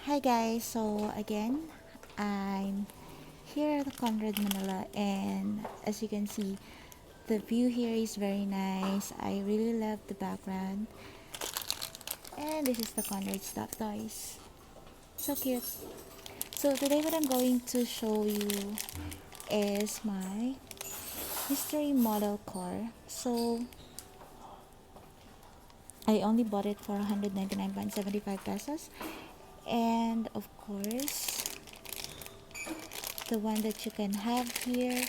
Hi guys, so again, I'm here at Conrad Manila, and as you can see, the view here is very nice. I really love the background, and this is the Conrad Stop Toys. So cute. So today what I'm going to show you is my mystery model car. So I only bought it for 199.75 pesos, and of course the one that you can have here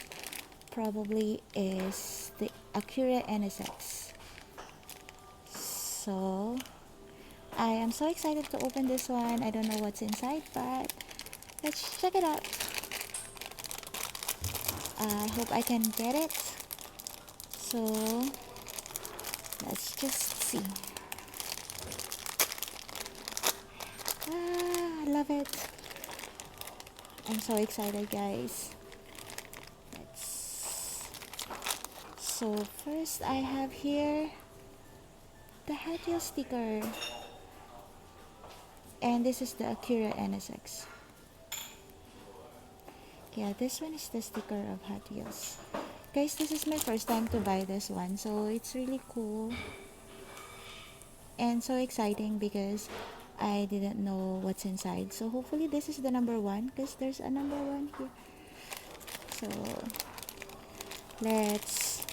probably is the Acura NSX. So I am so excited to open this one. I don't know what's inside, but let's check it out. I hope I can get it. So let's just see. I love it. I'm so excited, guys. Let's... So first I have here the Hot Wheels sticker, and this is the Acura NSX. Yeah, this one is the sticker of Hot Wheels. Guys, this is my first time to buy this one, so it's really cool and so exciting because I didn't know what's inside. So hopefully this is the number one, because there's a number one here. So let's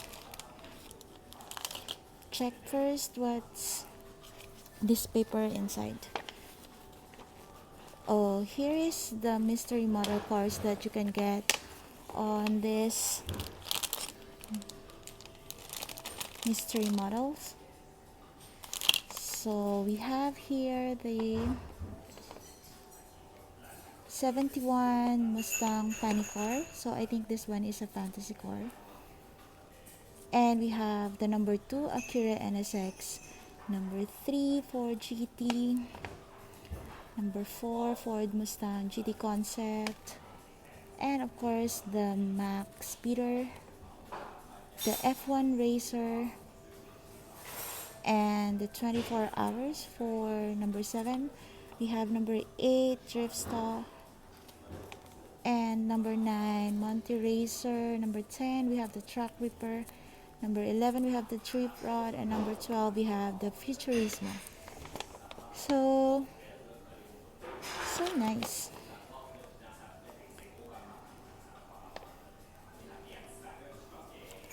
check first what's this paper inside. Oh, here is the mystery model cars that you can get on this mystery models. So we have here the 71 Mustang Funny car. So I think this one is a fantasy car. And we have the number 2 Acura NSX, number 3 Ford GT, number 4 Ford Mustang GT Concept, and of course the Max Speeder, the F1 Racer, and the 24 hours for number 7. We have number 8 Drift Star, and number 9 Monty Racer. Number 10 we have the Truck Ripper. Number 11 we have the Trip Rod, and number 12 we have the Futurismo. So nice.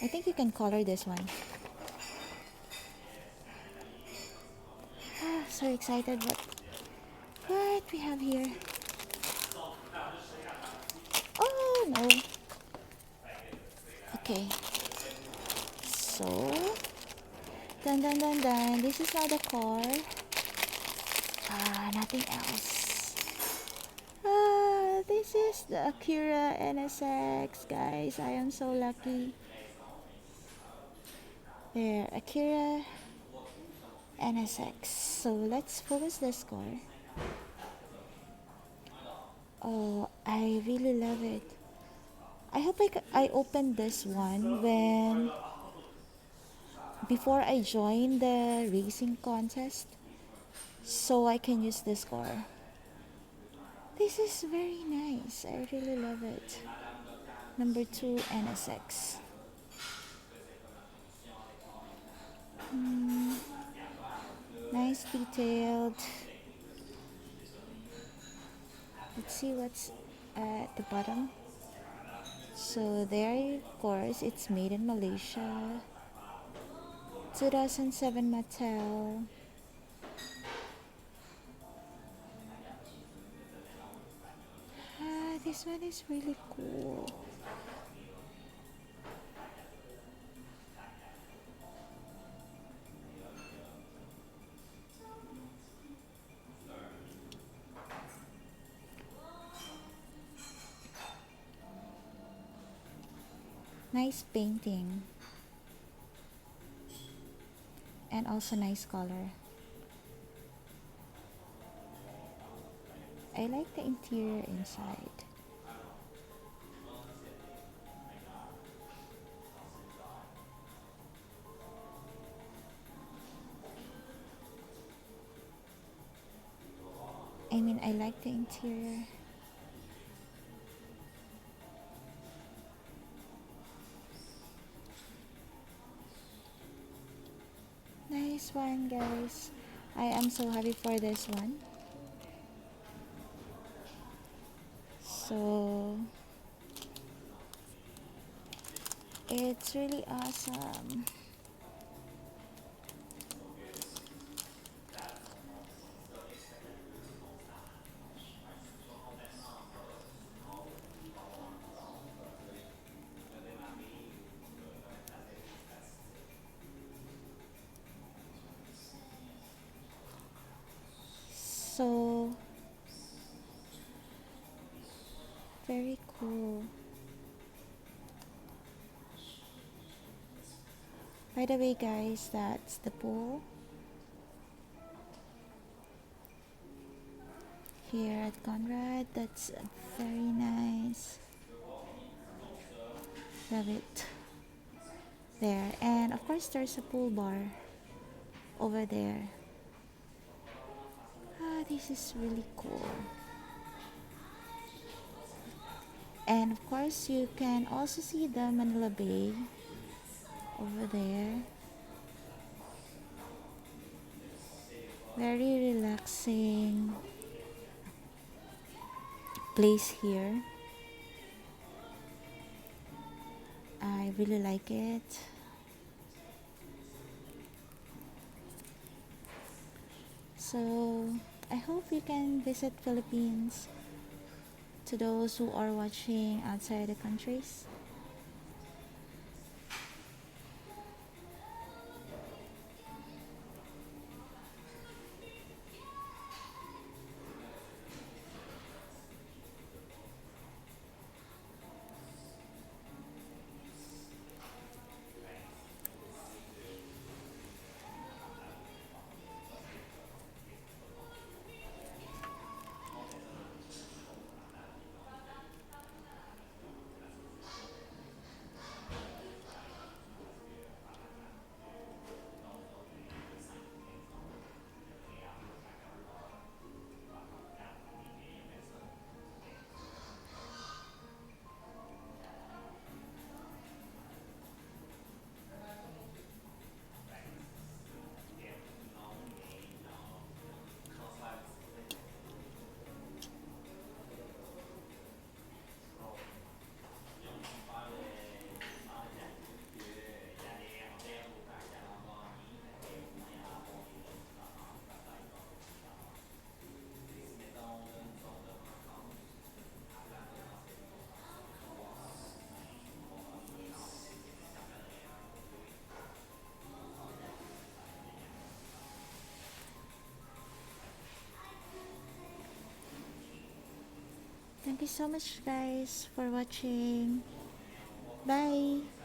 I think you can color this one. So excited what we have here. Oh no. Okay. So dun dun dun dun. This is not the car. Nothing else. This is the Acura NSX, guys. I am so lucky. There, Acura NSX. So let's focus this car. Oh, I really love it. I hope I opened this one when before I join the racing contest, so I can use this car. This is very nice. I really love it. Number 2 NSX. Nice detailed. Let's see what's at the bottom. So there, of course, it's made in Malaysia. 2007 Mattel. This one is really cool. Nice painting. And also nice color. I like the interior inside. I mean, I like the interior. Nice one, guys. I am so happy for this one. So, it's really awesome. So, very cool. By the way, guys, that's the pool here at Conrad. That's very nice. Love it. There. And of course, there's a pool bar over there. Ah, this is really cool. And of course, you can also see the Manila Bay over there. Very relaxing place here. I really like it. So, I hope you can visit Philippines to those who are watching outside the countries. Thank you so much, guys, for watching. Bye.